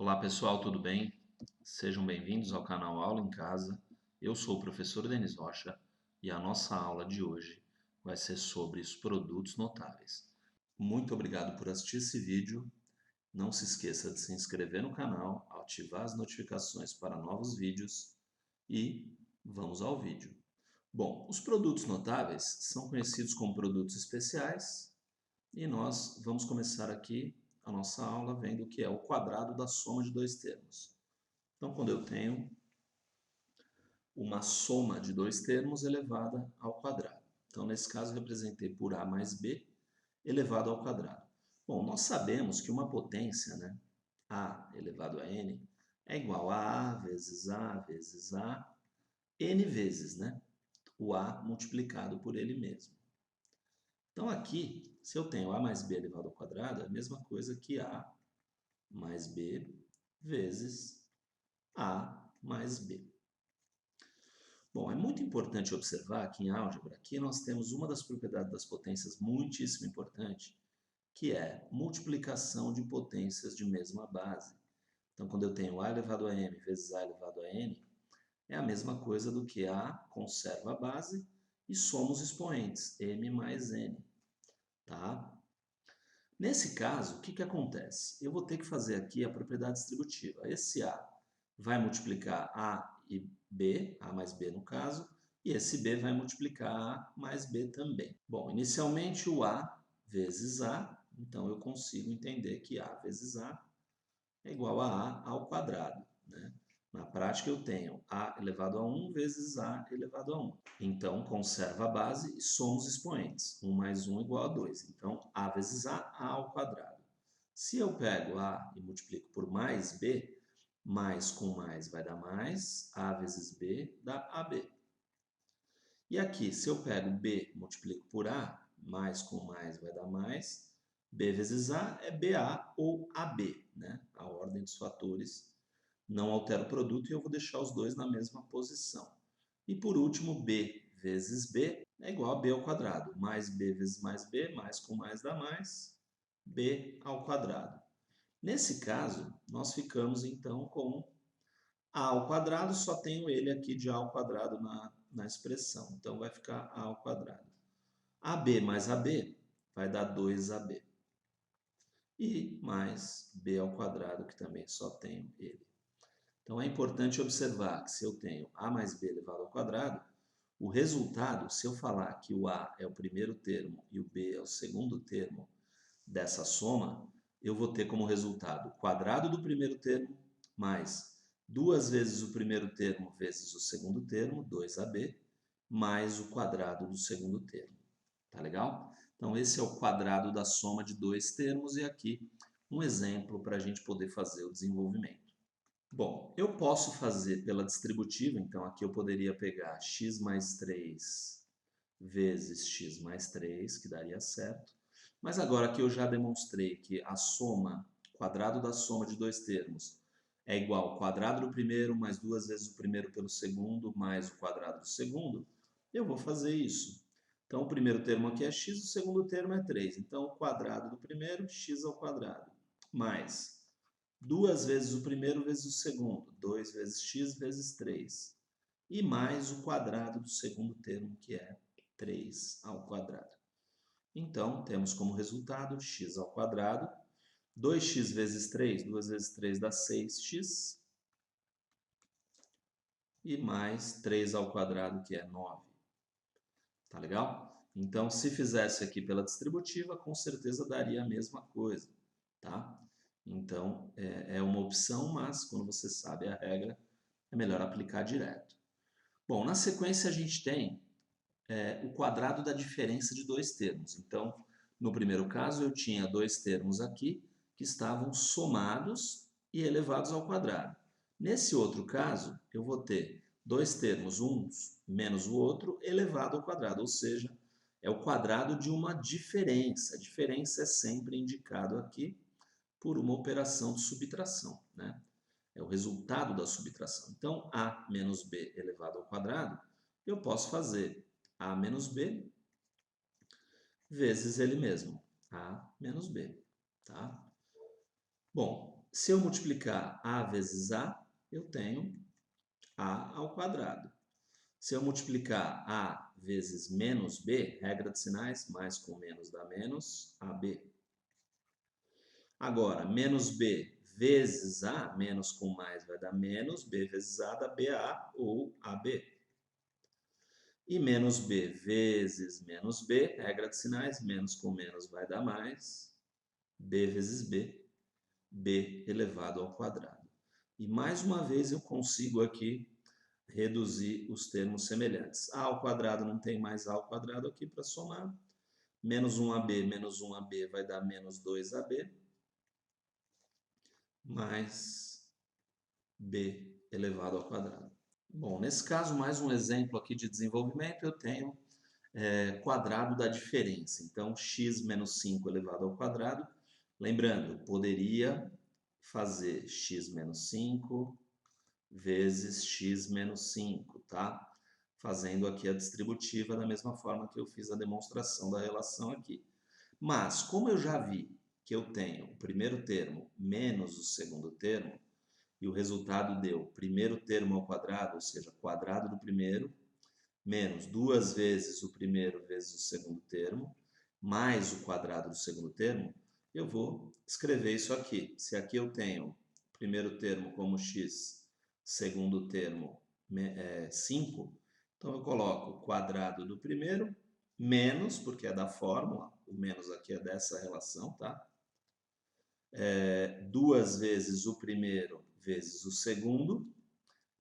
Olá pessoal, tudo bem? Sejam bem-vindos ao canal Aula em Casa. Eu sou o professor Denis Rocha e a nossa aula de hoje vai ser sobre os produtos notáveis. Muito obrigado por assistir esse vídeo. Não se esqueça de se inscrever no canal, ativar as notificações para novos vídeos e vamos ao vídeo. Bom, os produtos notáveis são conhecidos como produtos especiais e nós vamos começar aqui a nossa aula vendo o que é o quadrado da soma de dois termos. Então, quando eu tenho uma soma de dois termos elevada ao quadrado. Então, nesse caso, eu representei por a mais b elevado ao quadrado. Bom, nós sabemos que uma potência, né, a elevado a n, é igual a vezes a vezes a, n vezes, né, o a multiplicado por ele mesmo. Então, aqui, se eu tenho a mais b elevado ao quadrado, é a mesma coisa que a mais b vezes a mais b. Bom, é muito importante observar que em álgebra aqui nós temos uma das propriedades das potências muitíssimo importante, que é multiplicação de potências de mesma base. Então, quando eu tenho a elevado a m vezes a elevado a n, é a mesma coisa do que a conserva a base e soma os expoentes, m mais n. Tá? Nesse caso, o que acontece? Eu vou ter que fazer aqui a propriedade distributiva. Esse A vai multiplicar A e B, A mais B no caso, e esse B vai multiplicar A mais B também. Bom, inicialmente o A vezes A, então eu consigo entender que A vezes A é igual a A ao quadrado, né? Na prática eu tenho A elevado a 1 vezes A elevado a 1. Então, conserva a base e soma os expoentes. 1 mais 1 igual a 2. Então, A vezes A ao quadrado. Se eu pego A e multiplico por mais B, mais com mais vai dar mais, A vezes B dá AB. E aqui, se eu pego B e multiplico por A, mais com mais vai dar mais, B vezes A é BA ou AB, né? A ordem dos fatores não altera o produto e eu vou deixar os dois na mesma posição. E por último, B vezes B é igual a B ao quadrado. Mais B vezes mais B, mais com mais dá mais, B ao quadrado. Nesse caso, nós ficamos então com A ao quadrado, só tenho ele aqui de A ao quadrado na expressão. Então vai ficar A ao quadrado. AB mais AB vai dar 2AB. E mais B ao quadrado, que também só tenho ele. Então é importante observar que se eu tenho A mais B elevado ao quadrado, o resultado, se eu falar que o A é o primeiro termo e o B é o segundo termo dessa soma, eu vou ter como resultado o quadrado do primeiro termo mais 2 vezes o primeiro termo vezes o segundo termo, 2AB, mais o quadrado do segundo termo. Tá legal? Então esse é o quadrado da soma de dois termos e aqui um exemplo para a gente poder fazer o desenvolvimento. Bom, eu posso fazer pela distributiva, então aqui eu poderia pegar x mais 3 vezes x mais 3, que daria certo. Mas agora que eu já demonstrei que a soma, quadrado da soma de dois termos, é igual ao quadrado do primeiro mais 2 vezes o primeiro pelo segundo mais o quadrado do segundo, eu vou fazer isso. Então o primeiro termo aqui é x, o segundo termo é 3. Então o quadrado do primeiro, x ao quadrado, mais 2 vezes o primeiro vezes o segundo, 2 vezes x vezes 3. E mais o quadrado do segundo termo, que é 3 ao quadrado. Então, temos como resultado x ao quadrado, 2x vezes 3, 2 vezes 3 dá 6x, e mais 3 ao quadrado, que é 9. Tá legal? Então, se fizesse aqui pela distributiva, com certeza daria a mesma coisa, tá? Então, é uma opção, mas quando você sabe a regra, é melhor aplicar direto. Bom, na sequência a gente tem o quadrado da diferença de dois termos. Então, no primeiro caso, eu tinha dois termos aqui que estavam somados e elevados ao quadrado. Nesse outro caso, eu vou ter dois termos, um menos o outro, elevado ao quadrado, ou seja, é o quadrado de uma diferença. A diferença é sempre indicado aqui por uma operação de subtração, né? É o resultado da subtração. Então, a menos b elevado ao quadrado, eu posso fazer a menos b vezes ele mesmo, a menos b, tá? Bom, Se eu multiplicar a vezes a, eu tenho a ao quadrado. Se eu multiplicar a vezes menos b, regra de sinais, mais com menos dá menos, ab. Agora, menos b vezes a, menos com mais vai dar menos, b vezes a dá ba ou ab. E menos b vezes menos b, regra de sinais, menos com menos vai dar mais, b vezes b, b elevado ao quadrado. E mais uma vez eu consigo aqui reduzir os termos semelhantes. A ao quadrado não tem mais a ao quadrado aqui para somar. Menos 1ab menos 1ab vai dar menos 2ab, mais b elevado ao quadrado. Bom, nesse caso, mais um exemplo aqui de desenvolvimento, eu tenho quadrado da diferença. Então, x menos 5 elevado ao quadrado. Lembrando, poderia fazer x menos 5 vezes x menos 5, tá? Fazendo aqui a distributiva da mesma forma que eu fiz a demonstração da relação aqui. Mas, como eu já vi que eu tenho o primeiro termo menos o segundo termo, e o resultado deu primeiro termo ao quadrado, ou seja, quadrado do primeiro, menos 2 vezes o primeiro vezes o segundo termo, mais o quadrado do segundo termo, eu vou escrever isso aqui. Se aqui eu tenho o primeiro termo como x, segundo termo 5, então eu coloco o quadrado do primeiro, menos, porque é da fórmula, o menos aqui é dessa relação, tá? 2 vezes o primeiro vezes o segundo,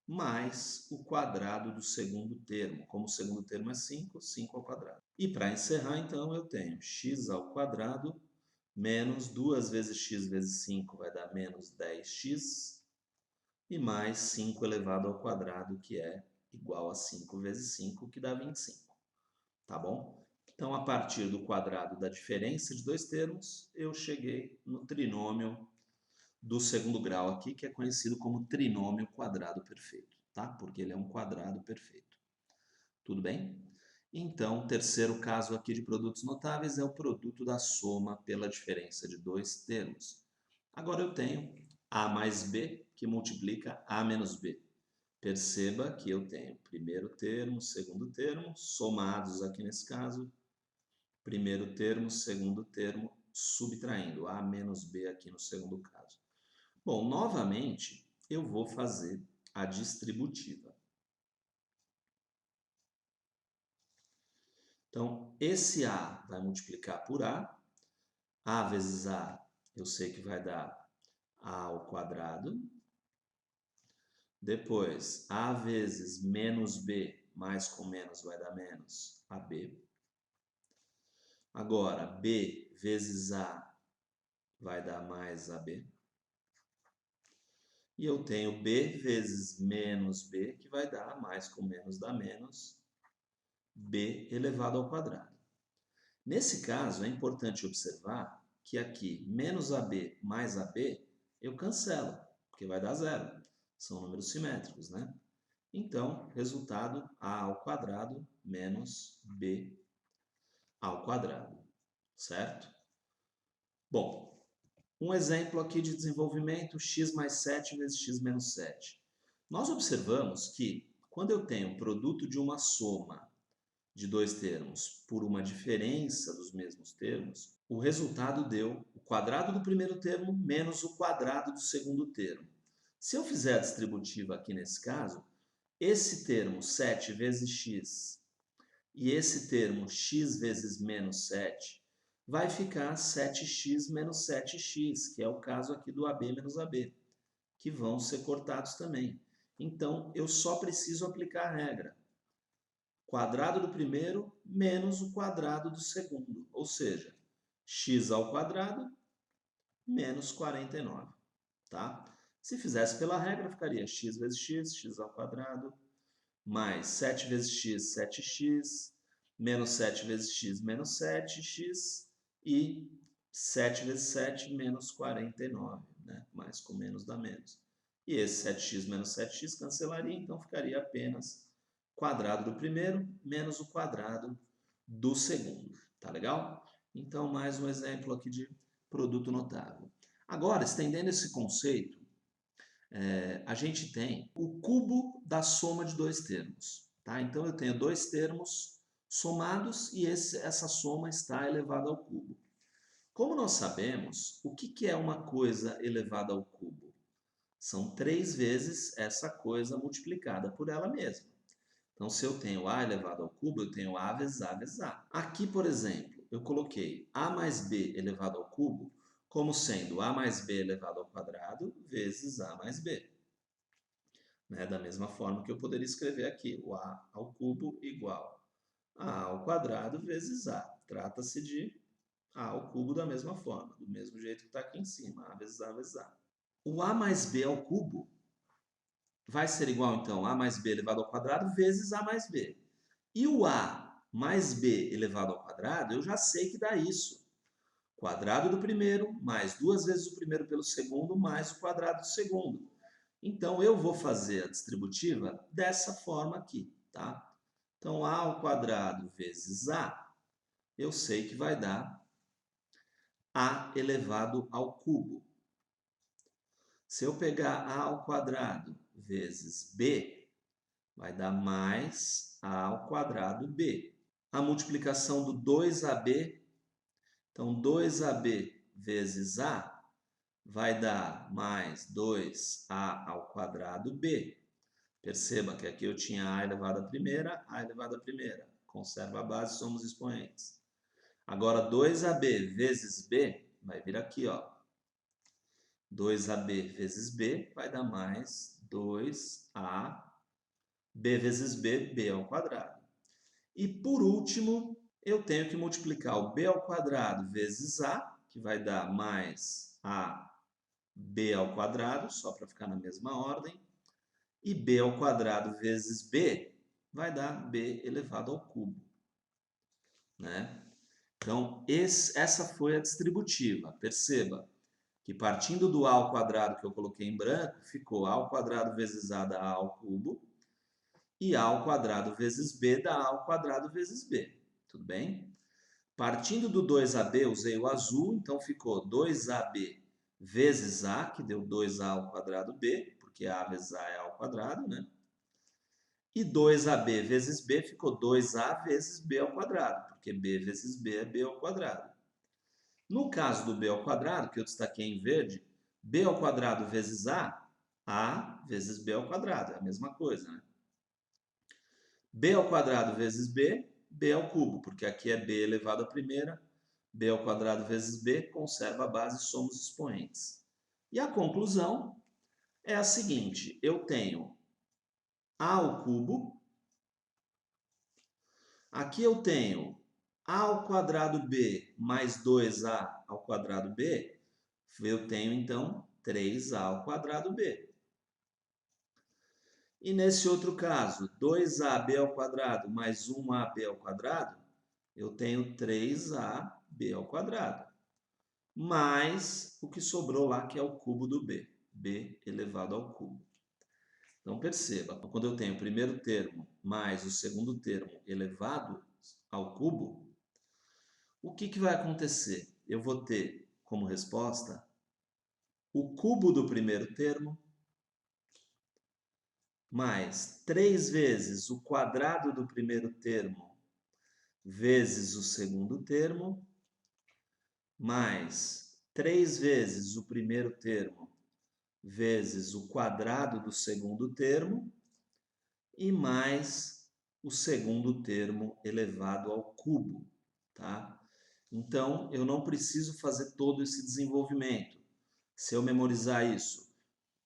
mais o quadrado do segundo termo. Como o segundo termo é 5, 5 ao quadrado. E para encerrar, então, eu tenho x ao quadrado menos 2 vezes x vezes 5 vai dar menos 10x, e mais 5 elevado ao quadrado, que é igual a 5 vezes 5, que dá 25. Tá bom? Então, a partir do quadrado da diferença de dois termos, eu cheguei no trinômio do segundo grau aqui, que é conhecido como trinômio quadrado perfeito, tá? Porque ele é um quadrado perfeito. Tudo bem? Então, o terceiro caso aqui de produtos notáveis é o produto da soma pela diferença de dois termos. Agora eu tenho a mais b, que multiplica a menos b. Perceba que eu tenho primeiro termo, segundo termo, somados aqui nesse caso, primeiro termo, segundo termo, subtraindo a menos b aqui no segundo caso. Bom, novamente, eu vou fazer a distributiva. Então, esse A vai multiplicar por A vezes A, eu sei que vai dar A ao quadrado. Depois, A vezes menos B, mais com menos vai dar menos AB. Agora, B vezes A vai dar mais AB. E eu tenho B vezes menos B, que vai dar mais com menos dá menos B elevado ao quadrado. Nesse caso, é importante observar que aqui, menos AB mais AB, eu cancelo, porque vai dar zero. São números simétricos, né? Então, resultado, A ao quadrado menos B ao quadrado, certo? Bom, um exemplo aqui de desenvolvimento, x mais 7 vezes x menos 7. Nós observamos que, quando eu tenho um produto de uma soma de dois termos por uma diferença dos mesmos termos, o resultado deu o quadrado do primeiro termo menos o quadrado do segundo termo. Se eu fizer a distributiva aqui nesse caso, esse termo 7 vezes x e esse termo x vezes menos 7 vai ficar 7x menos 7x, que é o caso aqui do AB menos AB, que vão ser cortados também. Então, eu só preciso aplicar a regra. Quadrado do primeiro menos o quadrado do segundo, ou seja, x ao quadrado menos 49, tá? Se fizesse pela regra, ficaria x vezes x, x ao quadrado, mais 7 vezes x, 7x, menos 7 vezes x, menos 7x, e 7 vezes 7, menos 49, né? Mais com menos dá menos. E esse 7x menos 7x cancelaria, então ficaria apenas quadrado do primeiro menos o quadrado do segundo. Tá legal? Então, mais um exemplo aqui de produto notável. Agora, estendendo esse conceito, a gente tem o cubo da soma de dois termos. Tá? Então, eu tenho dois termos somados e essa soma está elevada ao cubo. Como nós sabemos, o que é uma coisa elevada ao cubo? São 3 vezes essa coisa multiplicada por ela mesma. Então, se eu tenho a elevado ao cubo, eu tenho a vezes a vezes a. Aqui, por exemplo, eu coloquei a mais b elevado ao cubo como sendo a mais b elevado ao quadrado vezes a mais b. Né? Da mesma forma que eu poderia escrever aqui, o a ao cubo igual a ao quadrado vezes a. Trata-se de a ao cubo da mesma forma, do mesmo jeito que está aqui em cima, a vezes a vezes a. O a mais b ao cubo vai ser igual, então, a mais b elevado ao quadrado vezes a mais b. E o a mais b elevado ao quadrado, eu já sei que dá isso. Quadrado do primeiro mais 2 vezes o primeiro pelo segundo mais o quadrado do segundo. Então, eu vou fazer a distributiva dessa forma aqui, tá? Então, a ao quadrado vezes a, eu sei que vai dar a elevado ao cubo. Se eu pegar a ao quadrado vezes b, vai dar mais a ao quadrado b. A multiplicação do 2ab, então 2ab vezes a, vai dar mais 2a ao quadrado b. Perceba que aqui eu tinha a elevado à primeira, a elevado à primeira. Conserva a base, somos expoentes. Agora 2ab vezes b, vai vir aqui, ó. 2ab vezes b vai dar mais 2a b vezes b, b ao quadrado. E por último, eu tenho que multiplicar o b ao quadrado vezes a, que vai dar mais a b ao quadrado, só para ficar na mesma ordem. E b ao quadrado vezes b vai dar b elevado ao cubo. Né? Então, essa foi a distributiva. Perceba que partindo do a ao quadrado que eu coloquei em branco, ficou a ao quadrado vezes a dá a ao cubo, e a ao quadrado vezes b dá a ao quadrado vezes b. Tudo bem? Partindo do 2ab, usei o azul, então ficou 2ab vezes a, que deu 2a ao quadrado b, porque a vezes a é a ao quadrado, né? E 2ab vezes b ficou 2a vezes b ao quadrado, porque b vezes b é b ao quadrado. No caso do b ao quadrado, que eu destaquei em verde, b ao quadrado vezes a vezes b ao quadrado, é a mesma coisa, né? B ao quadrado vezes b, b ao cubo, porque aqui é b elevado à primeira, b ao quadrado vezes b, conserva a base, somos expoentes. E a conclusão é a seguinte, eu tenho a ao cubo, aqui eu tenho a ao quadrado b mais 2a ao quadrado b, eu tenho então 3a ao quadrado b. E nesse outro caso, 2ab ao quadrado mais 1ab ao quadrado, eu tenho 3ab ao quadrado, mais o que sobrou lá, que é o cubo do b, b elevado ao cubo. Então, perceba, quando eu tenho o primeiro termo mais o segundo termo elevado ao cubo, o que vai acontecer? Eu vou ter como resposta o cubo do primeiro termo mais 3 vezes o quadrado do primeiro termo vezes o segundo termo, mais 3 vezes o primeiro termo vezes o quadrado do segundo termo, e mais o segundo termo elevado ao cubo, tá? Então, eu não preciso fazer todo esse desenvolvimento. Se eu memorizar isso,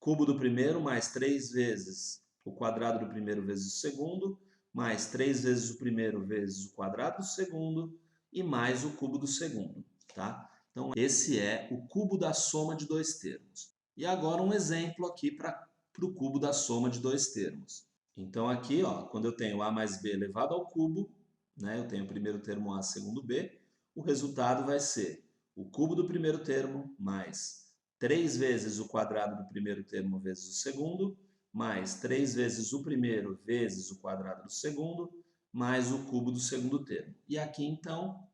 cubo do primeiro mais 3 vezes o quadrado do primeiro vezes o segundo, mais 3 vezes o primeiro vezes o quadrado do segundo, e mais o cubo do segundo, tá? Então, esse é o cubo da soma de dois termos. E agora um exemplo aqui para o cubo da soma de dois termos. Então, aqui, ó, quando eu tenho a mais b elevado ao cubo, né, eu tenho o primeiro termo a, segundo b, o resultado vai ser o cubo do primeiro termo mais 3 vezes o quadrado do primeiro termo vezes o segundo, mais 3 vezes o primeiro vezes o quadrado do segundo, mais o cubo do segundo termo. E aqui, então,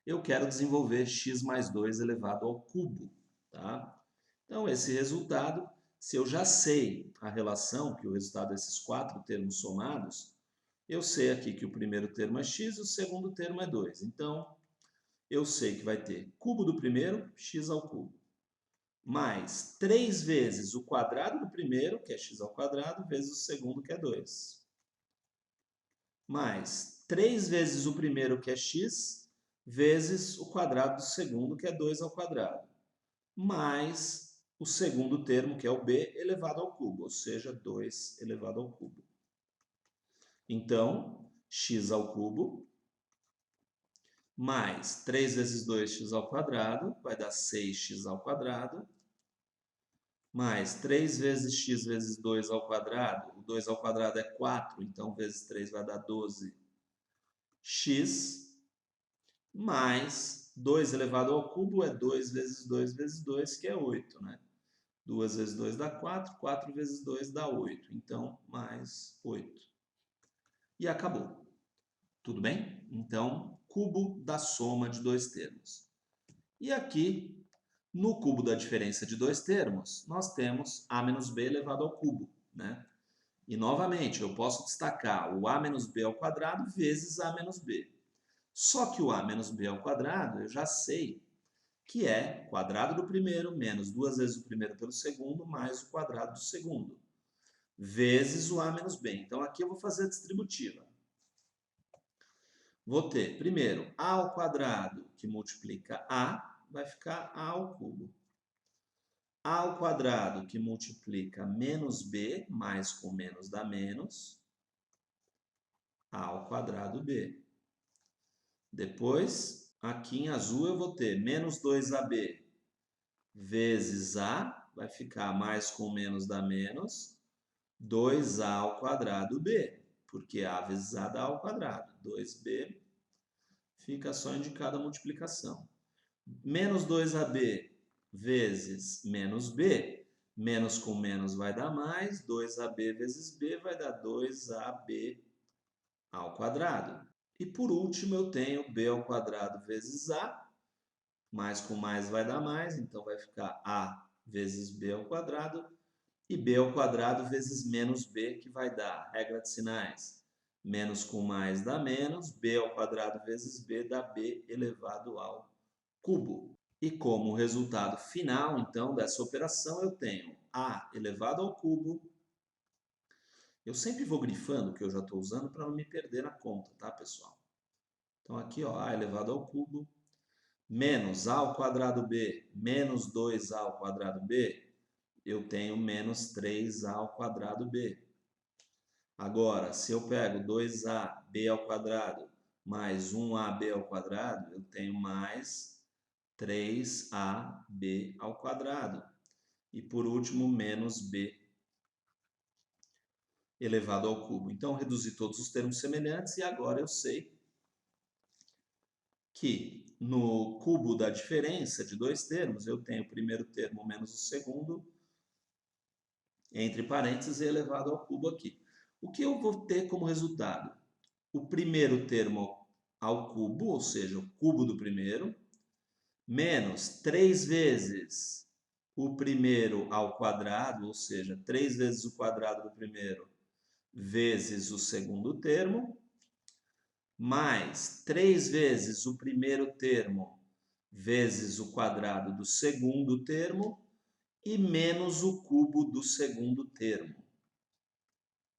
eu quero desenvolver x mais 2 elevado ao cubo, tá? Então, esse resultado, se eu já sei a relação, que o resultado desses 4 termos somados, eu sei aqui que o primeiro termo é x e o segundo termo é 2. Então, eu sei que vai ter cubo do primeiro, x ao cubo, mais 3 vezes o quadrado do primeiro, que é x ao quadrado, vezes o segundo, que é 2. Mais 3 vezes o primeiro, que é x, vezes o quadrado do segundo, que é 2 ao quadrado, mais o segundo termo, que é o b, elevado ao cubo, ou seja, 2 elevado ao cubo. Então, x ao cubo mais 3 vezes 2x ao quadrado, vai dar 6x ao quadrado, mais 3 vezes x vezes 2 ao quadrado, o 2 ao quadrado é 4, então vezes 3 vai dar 12x, mais 2 elevado ao cubo é 2 vezes 2 vezes 2, que é 8, né? 2 vezes 2 dá 4, 4 vezes 2 dá 8, então mais 8. E acabou. Tudo bem? Então, cubo da soma de dois termos. E aqui, no cubo da diferença de dois termos, nós temos a menos b elevado ao cubo, né? E, novamente, eu posso destacar o a menos b ao quadrado vezes a menos b. Só que o a menos b ao quadrado, eu já sei que é quadrado do primeiro menos 2 vezes o primeiro pelo segundo mais o quadrado do segundo, vezes o a menos b. Então, aqui eu vou fazer a distributiva. Vou ter, primeiro, a ao quadrado, que multiplica a, vai ficar a ao cubo. A ao quadrado, que multiplica menos b, mais com menos dá menos, a ao quadrado b. Depois, aqui em azul, eu vou ter menos 2ab vezes a, vai ficar mais com menos dá menos, 2a ao quadrado b, porque a vezes a dá ao quadrado. 2b fica só indicada a multiplicação. Menos 2ab vezes menos b, menos com menos vai dar mais, 2ab vezes b vai dar 2ab ao quadrado. E por último eu tenho b ao quadrado vezes a, mais com mais vai dar mais, então vai ficar a vezes b ao quadrado, e b ao quadrado vezes menos b, que vai dar, regra de sinais, menos com mais dá menos, b ao quadrado vezes b dá b elevado ao cubo. E como resultado final, então, dessa operação, eu tenho a elevado ao cubo. Eu sempre vou grifando o que eu já estou usando para não me perder na conta, tá, pessoal? Então, aqui, ó, a elevado ao cubo, menos a ao quadrado b, menos 2a ao quadrado b, eu tenho menos 3a ao quadrado b. Agora, se eu pego 2ab ao quadrado mais 1ab ao quadrado, eu tenho mais 3ab ao quadrado. E por último, menos b elevado ao cubo. Então, reduzi todos os termos semelhantes e agora eu sei que no cubo da diferença de dois termos, eu tenho o primeiro termo menos o segundo, entre parênteses, e elevado ao cubo aqui. O que eu vou ter como resultado? O primeiro termo ao cubo, ou seja, o cubo do primeiro, menos 3 vezes o primeiro ao quadrado, ou seja, 3 vezes o quadrado do primeiro vezes o segundo termo, mais 3 vezes o primeiro termo vezes o quadrado do segundo termo e menos o cubo do segundo termo.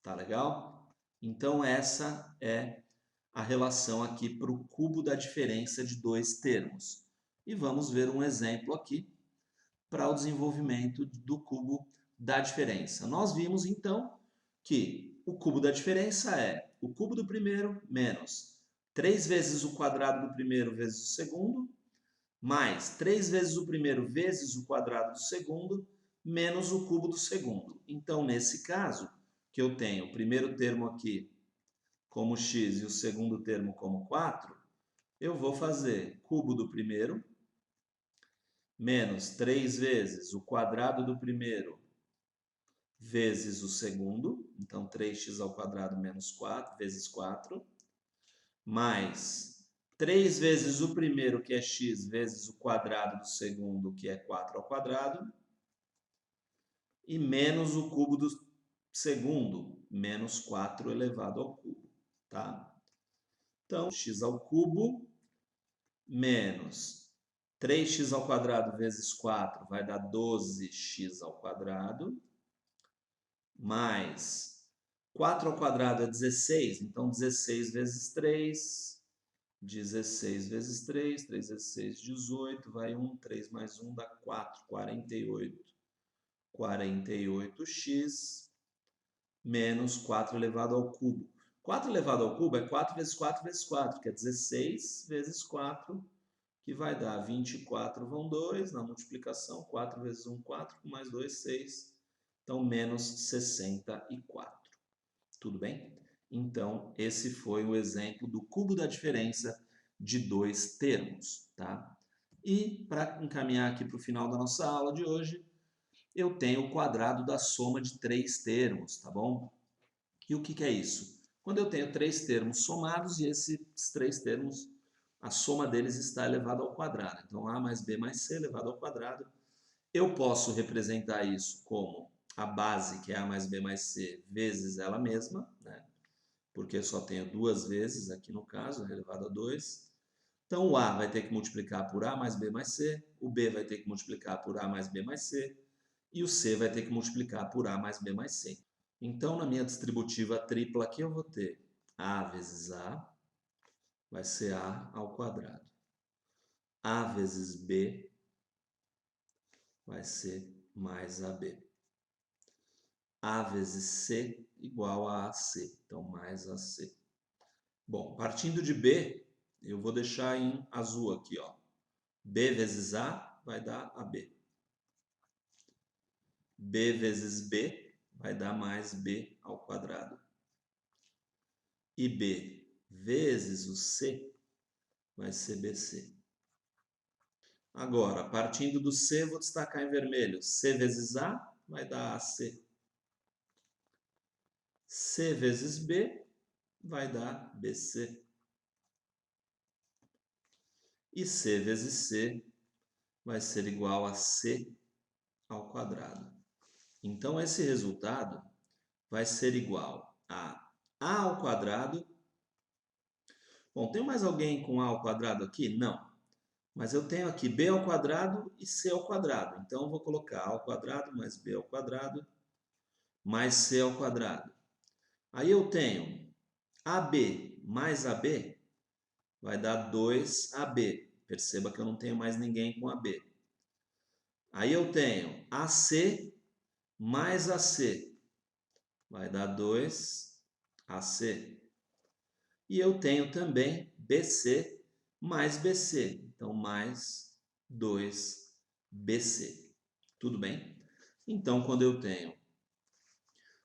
Tá legal? Então, essa é a relação aqui para o cubo da diferença de dois termos. E vamos ver um exemplo aqui para o desenvolvimento do cubo da diferença. Nós vimos, então, que o cubo da diferença é o cubo do primeiro menos 3 vezes o quadrado do primeiro vezes o segundo, mais 3 vezes o primeiro vezes o quadrado do segundo, menos o cubo do segundo. Então, nesse caso, que eu tenho o primeiro termo aqui como x e o segundo termo como 4, eu vou fazer cubo do primeiro menos 3 vezes o quadrado do primeiro vezes o segundo, então 3x ao quadrado menos 4 vezes 4, mais 3 vezes o primeiro, que é x, vezes o quadrado do segundo, que é 4 ao quadrado, e menos o cubo do segundo, menos 4 elevado ao cubo, tá? Então, x ao cubo menos 3x ao quadrado vezes 4 vai dar 12x ao quadrado, mais 4 ao quadrado é 16, então 16 vezes 3, 16 vezes 3, 3 vezes 6, 18, vai 1, 3 mais 1 dá 4, 48. 48x menos 4 elevado ao cubo. 4 elevado ao cubo é 4 vezes 4 vezes 4, que é 16 vezes 4, que vai dar 24, vão 2, na multiplicação, 4 vezes 1, 4, mais 2, 6. Então, menos 64. Tudo bem? Então, esse foi o exemplo do cubo da diferença de dois termos, tá? E, para encaminhar aqui para o final da nossa aula de hoje, eu tenho o quadrado da soma de três termos, tá bom? E o que é isso? Quando eu tenho três termos somados e esses três termos, a soma deles está elevada ao quadrado. Então, a mais b mais c elevado ao quadrado. Eu posso representar isso como a base, que é a mais b mais c, vezes ela mesma, né? Porque eu só tenho duas vezes aqui no caso, elevado a 2. Então, o a vai ter que multiplicar por a mais b mais c, o b vai ter que multiplicar por a mais b mais c, e o c vai ter que multiplicar por a mais b mais c. Então, na minha distributiva tripla aqui, eu vou ter a vezes a, vai ser a ao quadrado. A vezes b vai ser mais ab. A vezes c igual a ac, então mais ac. Bom, partindo de b, eu vou deixar em azul aqui, ó. B vezes a vai dar ab. B vezes b vai dar mais b ao quadrado. E b vezes o c vai ser bc. Agora, partindo do c, vou destacar em vermelho. C vezes a vai dar ac. C vezes b vai dar bc. E c vezes c vai ser igual a c ao quadrado. Então, esse resultado vai ser igual a ao quadrado. Bom, tem mais alguém com a ao quadrado aqui? Não. Mas eu tenho aqui b ao quadrado e c ao quadrado. Então, eu vou colocar a ao quadrado mais b ao quadrado mais c ao quadrado. Aí eu tenho AB mais AB vai dar 2AB. Perceba que eu não tenho mais ninguém com AB. Aí eu tenho AC mais AC vai dar 2AC. E eu tenho também BC mais BC. Então, mais 2BC. Tudo bem? Então, quando eu tenho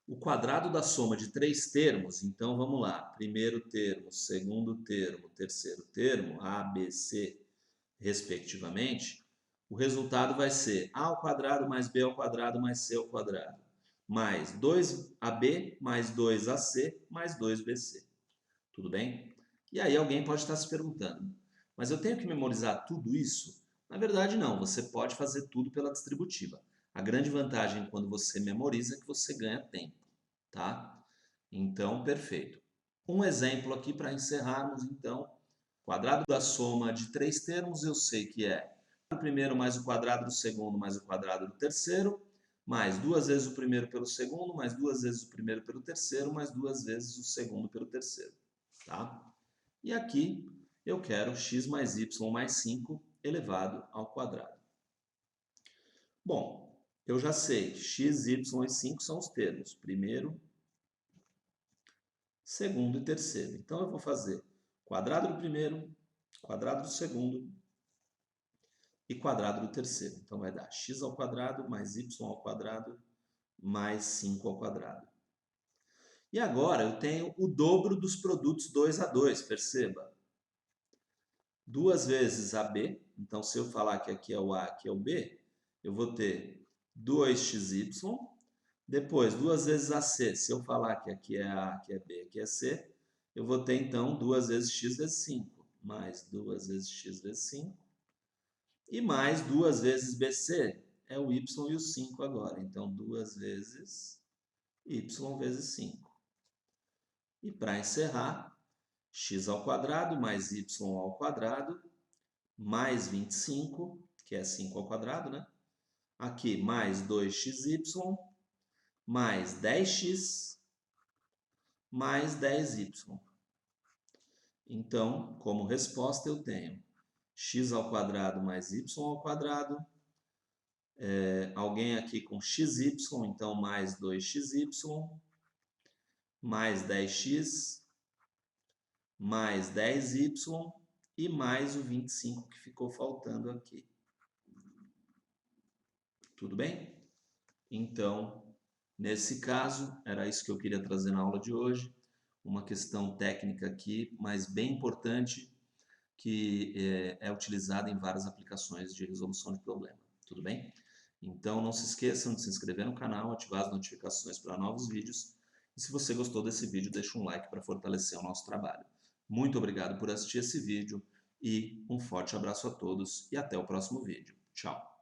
o quadrado da soma de três termos, então vamos lá. Primeiro termo, segundo termo, terceiro termo, A, B, C, respectivamente. O resultado vai ser A ao quadrado mais B ao quadrado mais C ao quadrado. Mais 2AB mais 2AC mais 2BC. Tudo bem? E aí alguém pode estar se perguntando, mas eu tenho que memorizar tudo isso? Na verdade, não. Você pode fazer tudo pela distributiva. A grande vantagem quando você memoriza é que você ganha tempo, tá? Então, perfeito. Um exemplo aqui para encerrarmos, então. Quadrado da soma de três termos, eu sei que é o primeiro mais o quadrado do segundo mais o quadrado do terceiro, mais duas vezes o primeiro pelo segundo, mais duas vezes o primeiro pelo terceiro, mais duas vezes o segundo pelo terceiro, tá? E aqui eu quero x mais y mais 5 elevado ao quadrado. Bom, eu já sei que x, y e 5 são os termos primeiro, segundo e terceiro. Então, eu vou fazer quadrado do primeiro, quadrado do segundo e quadrado do terceiro. Então, vai dar x ao quadrado mais y ao quadrado mais 5 ao quadrado. E agora eu tenho o dobro dos produtos 2 a 2, perceba. Duas vezes AB, então se eu falar que aqui é o A, aqui é o B, eu vou ter 2xy, depois duas vezes AC, se eu falar que aqui é A, aqui é B, aqui é C, eu vou ter então duas vezes x vezes 5, mais duas vezes x vezes 5, e mais duas vezes BC, é o y e o 5 agora. Então, 2 vezes y vezes 5. E para encerrar, x ao quadrado mais y ao quadrado mais 25, que é 5 ao quadrado, né? Aqui, mais 2xy mais 10x mais 10y. Então, como resposta, eu tenho x ao quadrado mais y ao quadrado. Alguém aqui com xy, então mais 2xy, mais 10x, mais 10y e mais o 25 que ficou faltando aqui. Tudo bem? Então, nesse caso, era isso que eu queria trazer na aula de hoje. Uma questão técnica aqui, mas bem importante, que é utilizada em várias aplicações de resolução de problema. Tudo bem? Então, não se esqueçam de se inscrever no canal, ativar as notificações para novos vídeos. E se você gostou desse vídeo, deixa um like para fortalecer o nosso trabalho. Muito obrigado por assistir esse vídeo e um forte abraço a todos e até o próximo vídeo. Tchau!